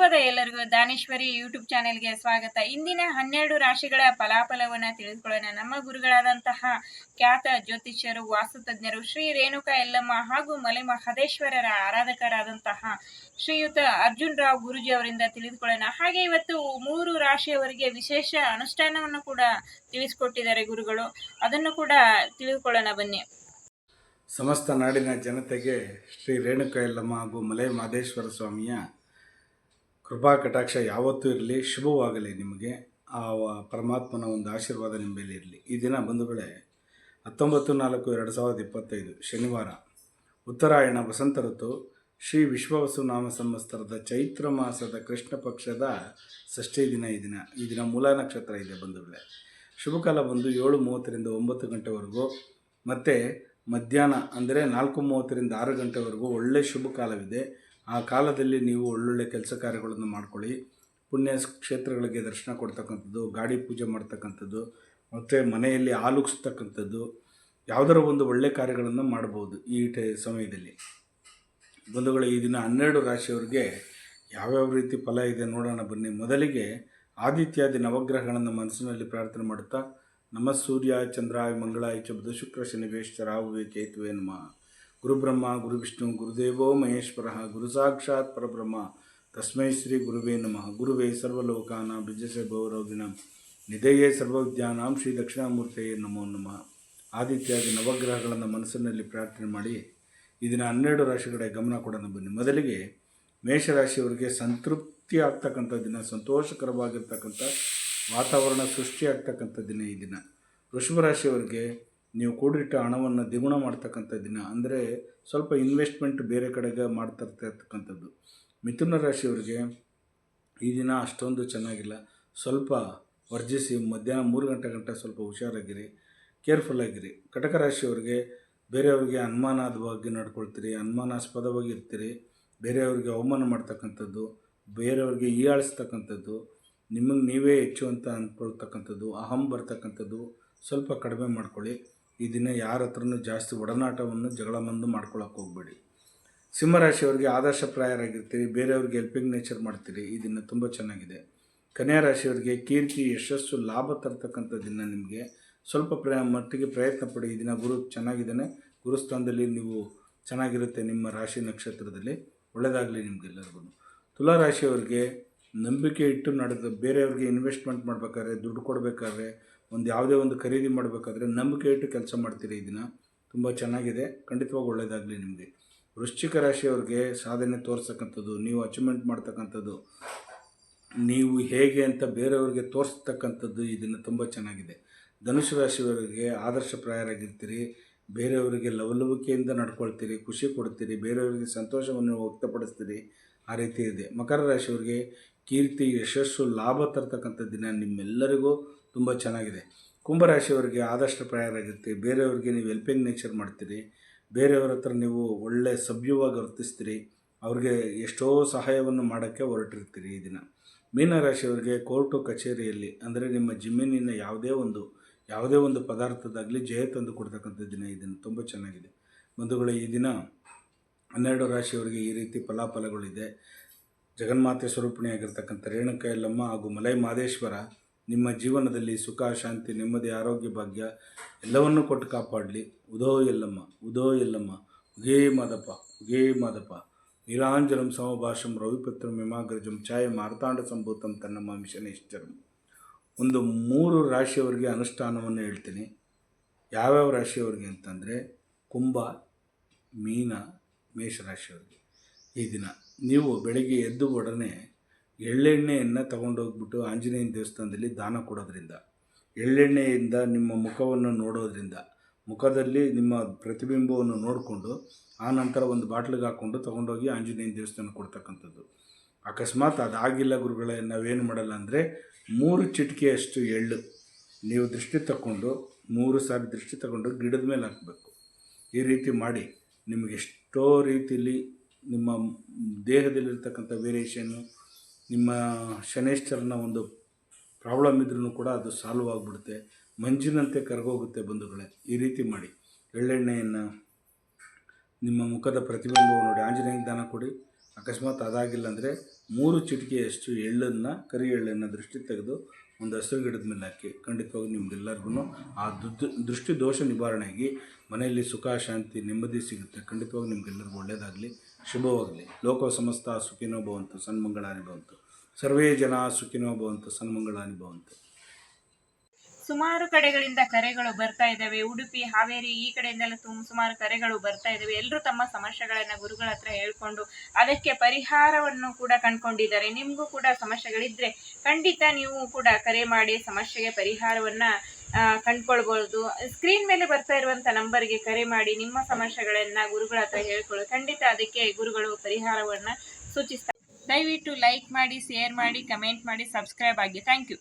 ಶುಭೋದಯ ಎಲ್ಲರಿಗೂ. ದಾನೇಶ್ವರಿ ಯೂಟ್ಯೂಬ್ ಚಾನೆಲ್ಗೆ ಸ್ವಾಗತ. ಇಂದಿನ 12 ರಾಶಿಗಳ ಫಲಾಫಲವನ್ನು ತಿಳಿದುಕೊಳ್ಳೋಣ. ನಮ್ಮ ಗುರುಗಳಾದಂತಹ ಖ್ಯಾತ ಜ್ಯೋತಿಷ್ಯರು, ವಾಸ್ತುತಜ್ಞರು ಶ್ರೀ ರೇಣುಕಾ ಯಲ್ಲಮ್ಮ ಹಾಗೂ ಮಲೆ ಮಹದೇಶ್ವರರ ಆರಾಧಕರಾದಂತಹ ಶ್ರೀಯುತ ಅರ್ಜುನ್ ರಾವ್ ಗುರುಜಿ ಅವರಿಂದ ತಿಳಿದುಕೊಳ್ಳೋಣ. ಹಾಗೆ ಇವತ್ತು 3 ರಾಶಿಯವರಿಗೆ ವಿಶೇಷ ಅನುಷ್ಠಾನವನ್ನು ಕೂಡ ತಿಳಿಸಿಕೊಟ್ಟಿದ್ದಾರೆ ಗುರುಗಳು. ಅದನ್ನು ಕೂಡ ತಿಳಿದುಕೊಳ್ಳೋಣ ಬನ್ನಿ. ಸಮಸ್ತ ನಾಡಿನ ಜನತೆಗೆ ಶ್ರೀ ರೇಣುಕಾ ಯಲ್ಲಮ್ಮ ಹಾಗೂ ಮಲೆ ಮಹದೇಶ್ವರ ಸ್ವಾಮಿಯ ಕೃಪಾ ಕಟಾಕ್ಷ ಯಾವತ್ತೂ ಇರಲಿ, ಶುಭವಾಗಲಿ. ನಿಮಗೆ ಆ ಪರಮಾತ್ಮನ ಒಂದು ಆಶೀರ್ವಾದ ನಿಮ್ಮ ಮೇಲೆ ಇರಲಿ. ಈ ದಿನ ಬಂಧುಗಳೇ 19/4/2025 ಶನಿವಾರ, ಉತ್ತರಾಯಣ ವಸಂತ ಋತು, ಶ್ರೀ ವಿಶ್ವವಸು ನಾಮ ಸಂವತ್ಸರದ ಚೈತ್ರ ಮಾಸದ ಕೃಷ್ಣ ಪಕ್ಷದ ಷಷ್ಠಿ ದಿನ. ಈ ದಿನ ಮೂಲ ನಕ್ಷತ್ರ ಇದೆ ಬಂಧುಗಳೇ. ಶುಭಕಾಲ ಬಂದು 7:30ರಿಂದ 9 ಗಂಟೆವರೆಗೂ, ಮತ್ತು ಮಧ್ಯಾಹ್ನ ಅಂದರೆ 4:30ರಿಂದ 6 ಗಂಟೆವರೆಗೂ ಒಳ್ಳೆ ಶುಭ ಕಾಲವಿದೆ. ಆ ಕಾಲದಲ್ಲಿ ನೀವು ಒಳ್ಳೊಳ್ಳೆ ಕೆಲಸ ಕಾರ್ಯಗಳನ್ನು ಮಾಡ್ಕೊಳ್ಳಿ. ಪುಣ್ಯ ಕ್ಷೇತ್ರಗಳಿಗೆ ದರ್ಶನ ಕೊಡ್ತಕ್ಕಂಥದ್ದು, ಗಾಡಿ ಪೂಜೆ ಮಾಡ್ತಕ್ಕಂಥದ್ದು, ಮತ್ತು ಮನೆಯಲ್ಲಿ ಆಲುಗಿಸ್ತಕ್ಕಂಥದ್ದು, ಯಾವುದರ ಒಂದು ಒಳ್ಳೆ ಕಾರ್ಯಗಳನ್ನು ಮಾಡ್ಬೋದು ಈ ಸಮಯದಲ್ಲಿ. ಬಂಧುಗಳು, ಈ ದಿನ 12 ರಾಶಿಯವರಿಗೆ ಯಾವ್ಯಾವ ರೀತಿ ಫಲ ಇದೆ ನೋಡೋಣ ಬನ್ನಿ. ಮೊದಲಿಗೆ ಆದಿತ್ಯಾದಿ ನವಗ್ರಹಗಳನ್ನು ಮನಸ್ಸಿನಲ್ಲಿ ಪ್ರಾರ್ಥನೆ ಮಾಡುತ್ತಾ, ನಮ ಸೂರ್ಯ ಚಂದ್ರಾಯ ಮಂಗಳಾಯ ಚ ಬುಧ ಶುಕ್ರ ಶನಿವೇಶ್ವರ ರಾಹುವೇ ಕೇತುವೆ ನಮಃ. ಗುರುಬ್ರಹ್ಮ ಗುರುವಿಷ್ಣು ಗುರುದೇವೋ ಮಹೇಶ್ವರ ಗುರು ಸಾಕ್ಷಾತ್ ಪರಬ್ರಹ್ಮ ತಸ್ಮೈ ಶ್ರೀ ಗುರುವೇ ನಮಃ. ಗುರುವೇ ಸರ್ವಲೋಕಾನಾಂ ವಿಜಯಸೆ ಭವರೋಗಿಣಂ ನಿಧಯೇ ಸರ್ವವಿದ್ಯಾನಾಂ ಶ್ರೀ ದಕ್ಷಿಣಾಮೂರ್ತಿಯೇ ನಮೋ ನಮಃ. ಆದಿತ್ಯಾದಿ ನವಗ್ರಹಗಳನ್ನು ಮನಸ್ಸಿನಲ್ಲಿ ಪ್ರಾರ್ಥನೆ ಮಾಡಿ ಈ ದಿನ 12 ರಾಶಿಗಳ ಗಮನ ಕೊಡೋಣ ಬನ್ನಿ. ಮೊದಲಿಗೆ ಮೇಷರಾಶಿಯವರಿಗೆ ಸಂತೃಪ್ತಿ ಆಗ್ತಕ್ಕಂಥ ದಿನ, ಸಂತೋಷಕರವಾಗಿರ್ತಕ್ಕಂಥ ವಾತಾವರಣ ಸೃಷ್ಟಿಯಾಗ್ತಕ್ಕಂಥ ದಿನ ಈ ದಿನ. ವೃಷಭ ರಾಶಿಯವರಿಗೆ ನೀವು ಕೂಡಿಟ್ಟ ಹಣವನ್ನು ದ್ವಿಗುಣ ಮಾಡ್ತಕ್ಕಂಥ ದಿನ, ಅಂದರೆ ಸ್ವಲ್ಪ ಇನ್ವೆಸ್ಟ್ಮೆಂಟ್ ಬೇರೆ ಕಡೆಗೆ ಮಾಡ್ತಾ ಇರ್ತಕ್ಕಂಥದ್ದು. ಮಿಥುನ ರಾಶಿಯವರಿಗೆ ಈ ದಿನ ಅಷ್ಟೊಂದು ಚೆನ್ನಾಗಿಲ್ಲ, ಸ್ವಲ್ಪ ವರ್ಜಿಸಿ. ಮಧ್ಯಾಹ್ನ 3 ಗಂಟೆ ಸ್ವಲ್ಪ ಹುಷಾರಾಗಿರಿ, ಕೇರ್ಫುಲ್ಲಾಗಿರಿ. ಕಟಕ ರಾಶಿಯವರಿಗೆ ಬೇರೆಯವ್ರಿಗೆ ಅನುಮಾನವಾಗಿ ನಡ್ಕೊಳ್ತೀರಿ, ಅನುಮಾನಾಸ್ಪದವಾಗಿ ಇರ್ತೀರಿ. ಬೇರೆಯವ್ರಿಗೆ ಅವಮಾನ ಮಾಡ್ತಕ್ಕಂಥದ್ದು, ಬೇರೆಯವ್ರಿಗೆ ಹೀಯಾಳಿಸ್ತಕ್ಕಂಥದ್ದು, ನಿಮಗೆ ನೀವೇ ಹೆಚ್ಚು ಅಂತ ಅಂದ್ಕೊಳ್ತಕ್ಕಂಥದ್ದು, ಅಹಂ ಬರ್ತಕ್ಕಂಥದ್ದು ಸ್ವಲ್ಪ ಕಡಿಮೆ ಮಾಡ್ಕೊಳ್ಳಿ. ಈ ದಿನ ಯಾರ ಹತ್ರನೂ ಜಾಸ್ತಿ ಒಡನಾಟವನ್ನು ಜಗಳ ಮಂದು ಮಾಡ್ಕೊಳ್ಳೋಕೆ ಹೋಗಬೇಡಿ. ಸಿಂಹರಾಶಿಯವರಿಗೆ ಆದರ್ಶಪ್ರಾಯರಾಗಿರ್ತೀರಿ, ಬೇರೆಯವ್ರಿಗೆ ಹೆಲ್ಪಿಂಗ್ ನೇಚರ್ ಮಾಡ್ತೀರಿ. ಈ ದಿನ ತುಂಬ ಚೆನ್ನಾಗಿದೆ. ಕನ್ಯಾ ರಾಶಿಯವರಿಗೆ ಕೀರ್ತಿ, ಯಶಸ್ಸು, ಲಾಭ ತರ್ತಕ್ಕಂಥ ದಿನ. ನಿಮಗೆ ಸ್ವಲ್ಪ ಮಟ್ಟಿಗೆ ಪ್ರಯತ್ನ ಪಡಿ. ಈ ದಿನ ಗುರು ಚೆನ್ನಾಗಿದ್ದಾನೆ, ಗುರುಸ್ಥಾನದಲ್ಲಿ ನೀವು ಚೆನ್ನಾಗಿರುತ್ತೆ. ನಿಮ್ಮ ರಾಶಿ ನಕ್ಷತ್ರದಲ್ಲಿ ಒಳ್ಳೆಯದಾಗಲಿ ನಿಮಗೆಲ್ಲರಿಗೂ. ತುಲಾ ರಾಶಿಯವರಿಗೆ ನಂಬಿಕೆ ಇಟ್ಟು ನಡೆದು ಬೇರೆಯವ್ರಿಗೆ ಇನ್ವೆಸ್ಟ್ಮೆಂಟ್ ಮಾಡಬೇಕಾದ್ರೆ, ದುಡ್ಡು ಕೊಡಬೇಕಾದ್ರೆ, ಯಾವುದೇ ಒಂದು ಖರೀದಿ ಮಾಡಬೇಕಾದ್ರೆ ನಂಬಿಕೆ ಇಟ್ಟು ಕೆಲಸ ಮಾಡ್ತೀರಿ. ಈ ದಿನ ತುಂಬ ಚೆನ್ನಾಗಿದೆ, ಖಂಡಿತವಾಗಿ ಒಳ್ಳೆಯದಾಗಲಿ ನಿಮಗೆ. ವೃಶ್ಚಿಕ ರಾಶಿಯವ್ರಿಗೆ ಸಾಧನೆ ತೋರಿಸ್ತಕ್ಕಂಥದ್ದು, ನೀವು ಅಚೀವ್ಮೆಂಟ್ ಮಾಡ್ತಕ್ಕಂಥದ್ದು, ನೀವು ಹೇಗೆ ಅಂತ ಬೇರೆಯವ್ರಿಗೆ ತೋರಿಸ್ತಕ್ಕಂಥದ್ದು ಈ ದಿನ ತುಂಬ ಚೆನ್ನಾಗಿದೆ. ಧನುಸು ರಾಶಿಯವರಿಗೆ ಆದರ್ಶಪ್ರಾಯರಾಗಿರ್ತೀರಿ, ಬೇರೆಯವರಿಗೆ ಲವಲವಿಕೆಯಿಂದ ನಡ್ಕೊಳ್ತೀರಿ, ಖುಷಿ ಕೊಡ್ತೀರಿ, ಬೇರೆಯವರಿಗೆ ಸಂತೋಷವನ್ನು ವ್ಯಕ್ತಪಡಿಸ್ತೀರಿ. ಆ ರೀತಿ ಇದೆ. ಮಕರ ರಾಶಿಯವರಿಗೆ ಕೀರ್ತಿ, ಯಶಸ್ಸು, ಲಾಭ ತರ್ತಕ್ಕಂಥ ದಿನ ನಿಮ್ಮೆಲ್ಲರಿಗೂ ತುಂಬ ಚೆನ್ನಾಗಿದೆ. ಕುಂಭರಾಶಿಯವರಿಗೆ ಆದರ್ಶಪ್ರಾಯರಾಗಿರ್ತೀರಿ, ಬೇರೆಯವ್ರಿಗೆ ನೀವು ಹೆಲ್ಪಿಂಗ್ ನೇಚರ್ ಮಾಡ್ತೀರಿ, ಬೇರೆಯವ್ರ ಹತ್ರ ನೀವು ಒಳ್ಳೆ ಸಭ್ಯವಾಗಿ ವರ್ತಿಸ್ತೀರಿ, ಅವ್ರಿಗೆ ಎಷ್ಟೋ ಸಹಾಯವನ್ನು ಮಾಡೋಕ್ಕೆ ಹೊರಟಿರ್ತೀರಿ ಈ ದಿನ. ಮೀನರಾಶಿಯವರಿಗೆ ಕೋರ್ಟು ಕಚೇರಿಯಲ್ಲಿ, ಅಂದರೆ ನಿಮ್ಮ ಜಮೀನಿನ ಯಾವುದೇ ಒಂದು ಪದಾರ್ಥದಾಗಲಿ ಜಯ ತಂದು ಕೊಡ್ತಕ್ಕಂಥ ದಿನ. ಈ ದಿನ ತುಂಬ ಚೆನ್ನಾಗಿದೆ. ಬಂಧುಗಳೇ, ಈ ದಿನ 12 ರಾಶಿಯವರಿಗೆ ಈ ರೀತಿ ಫಲಾಫಲಗಳಿದೆ. ಜಗನ್ಮಾತೆ ಸ್ವರೂಪಿಣಿಯಾಗಿರ್ತಕ್ಕಂಥ ರೇಣುಕಾ ಯಲ್ಲಮ್ಮ ಹಾಗೂ ಮಲೆ ಮಹದೇಶ್ವರ ನಿಮ್ಮ ಜೀವನದಲ್ಲಿ ಸುಖ, ಶಾಂತಿ, ನೆಮ್ಮದಿ, ಆರೋಗ್ಯ, ಭಾಗ್ಯ ಎಲ್ಲವನ್ನೂ ಕೊಟ್ಟು ಕಾಪಾಡಲಿ. ಉದೋ ಯಲ್ಲಮ್ಮ, ಉದೋ ಯಲ್ಲಮ್ಮ, ಉಗೇ ಮಾದಪ್ಪ, ಉಗೇ ಮಾದಪ್ಪ. ನೀಲಾಂಜನಂ ಸಮಭಾಷಂ ರವಿಪತ್ರಂ ಯಮಾಗ್ರಜಂ ಛಾಯ ಮಾರ್ತಾಂಡ ಸಂಭೂತಂ ತನ್ನಮ್ಮ ಮಿಷನೇಶ್ವರಂ. ಒಂದು 3 ರಾಶಿಯವರಿಗೆ ಅನುಷ್ಠಾನವನ್ನು ಹೇಳ್ತೀನಿ. ಯಾವ್ಯಾವ ರಾಶಿಯವರಿಗೆ ಅಂತಂದರೆ ಕುಂಭ, ಮೀನ, ಮೇಷರಾಶಿಯವರಿಗೆ ಈ ದಿನ ನೀವು ಬೆಳಗ್ಗೆ ಎದ್ದು ಒಡನೆ ಎಳ್ಳೆಣ್ಣೆಯನ್ನು ತಗೊಂಡೋಗ್ಬಿಟ್ಟು ಆಂಜನೇಯನ ದೇವಸ್ಥಾನದಲ್ಲಿ ದಾನ ಕೊಡೋದ್ರಿಂದ, ಎಳ್ಳೆಣ್ಣೆಯಿಂದ ನಿಮ್ಮ ಮುಖವನ್ನು ನೋಡೋದ್ರಿಂದ, ಮುಖದಲ್ಲಿ ನಿಮ್ಮ ಪ್ರತಿಬಿಂಬವನ್ನು ನೋಡಿಕೊಂಡು ಆನಂತರ ಒಂದು ಬಾಟ್ಲಿಗೆ ಹಾಕ್ಕೊಂಡು ತೊಗೊಂಡೋಗಿ ಆಂಜನೇಯನ ದೇವಸ್ಥಾನ ಕೊಡ್ತಕ್ಕಂಥದ್ದು. ಅಕಸ್ಮಾತ್ ಅದಾಗಿಲ್ಲ ಗುರುಗಳೇ, ನಾವೇನು ಮಾಡಲ್ಲ ಅಂದರೆ 3 ಚಿಟಿಕೆಯಷ್ಟು ಎಳ್ಳು ನೀವು ದೃಷ್ಟಿ ತಗೊಂಡು 3 ಸಾರಿ ದೃಷ್ಟಿ ತಗೊಂಡು ಗಿಡದ ಮೇಲೆ ಹಾಕಬೇಕು. ಈ ರೀತಿ ಮಾಡಿ ನಿಮಗೆ ಎಷ್ಟೋ ರೀತಿಯಲ್ಲಿ ನಿಮ್ಮ ದೇಹದಲ್ಲಿರ್ತಕ್ಕಂಥ ವೇರಿಯೇಷನ್ನು, ನಿಮ್ಮ ಶನೈಶ್ಚರನ ಒಂದು ಪ್ರಾಬ್ಲಮ್ ಇದ್ರೂ ಕೂಡ ಅದು ಸಾಲ್ವ್ ಆಗಿಬಿಡುತ್ತೆ, ಮಂಜಿನಂತೆ ಕರಗೋಗುತ್ತೆ ಬಂಧುಗಳೇ. ಈ ರೀತಿ ಮಾಡಿ ಎಳ್ಳೆಣ್ಣೆಯನ್ನು ನಿಮ್ಮ ಮುಖದ ಪ್ರತಿಬಿಂಬವನ್ನು ನೋಡಿ ಆಂಜನೇಯನ ದಾನ ಕೊಡಿ. ಅಕಸ್ಮಾತ್ ಅದಾಗಿಲ್ಲ ಅಂದರೆ 3 ಚಿಟಿಕೆಯಷ್ಟು ಎಳ್ಳನ್ನು, ಕರಿ ಎಳ್ಳನ್ನು ದೃಷ್ಟಿ ತೆಗೆದು ಒಂದು ಹಸಿರು ಗಿಡದ ಮೇಲೆ ಹಾಕಿ ಖಂಡಿತವಾಗಿ ನಿಮ್ಗೆಲ್ಲರಿಗೂ ಆ ದೃಷ್ಟಿ ದೋಷ ನಿವಾರಣೆಯಾಗಿ ಮನೆಯಲ್ಲಿ ಸುಖ, ಶಾಂತಿ, ನೆಮ್ಮದಿ ಸಿಗುತ್ತೆ. ಖಂಡಿತವಾಗಿ ನಿಮಗೆಲ್ಲರಿಗೂ ಒಳ್ಳೆಯದಾಗಲಿ, ಶುಭವಾಗಲಿ. ಲೋಕ ಸಮಸ್ತ ಸುಖಿನೋ ಭವಂತು, ಸನ್ಮಂಗಳಾನಿ ಭವಂತು. ಸರ್ವೇ ಜನ ಸುಖಿನೋ ಭವಂತು, ಸನ್ಮಂಗಳಾನಿ ಭವಂತು. ಸುಮಾರು ಕಡೆಗಳಿಂದ ಕರೆಗಳು ಬರ್ತಾ ಇದ್ದಾವೆ. ಉಡುಪಿ, ಹಾವೇರಿ ಈ ಕಡೆಯಿಂದೆಲ್ಲ ಸುಮಾರು ಕರೆಗಳು ಬರ್ತಾ ಇದ್ದಾವೆ. ಎಲ್ಲರೂ ತಮ್ಮ ಸಮಸ್ಯೆಗಳನ್ನು ಗುರುಗಳ ಹತ್ರ ಹೇಳ್ಕೊಂಡು ಅದಕ್ಕೆ ಪರಿಹಾರವನ್ನು ಕೂಡ ಕಂಡುಕೊಂಡಿದ್ದಾರೆ. ನಿಮಗೂ ಕೂಡ ಸಮಸ್ಯೆಗಳಿದ್ರೆ ಖಂಡಿತ ನೀವು ಕೂಡ ಕರೆ ಮಾಡಿ ಸಮಸ್ಯೆಗೆ ಪರಿಹಾರವನ್ನು ಕಂಡುಕೊಳ್ಬೋದು. ಸ್ಕ್ರೀನ್ ಮೇಲೆ ಬರ್ತಾ ಇರುವಂಥ ನಂಬರ್ಗೆ ಕರೆ ಮಾಡಿ ನಿಮ್ಮ ಸಮಸ್ಯೆಗಳನ್ನು ಗುರುಗಳ ಹತ್ರ ಹೇಳ್ಕೊಳ್ಳಿ. ಖಂಡಿತ ಅದಕ್ಕೆ ಗುರುಗಳು ಪರಿಹಾರವನ್ನು ಸೂಚಿಸ್ತಾರೆ. ದಯವಿಟ್ಟು ಲೈಕ್ ಮಾಡಿ, ಶೇರ್ ಮಾಡಿ, ಕಮೆಂಟ್ ಮಾಡಿ, ಸಬ್ಸ್ಕ್ರೈಬ್ ಆಗಿ. Thank you.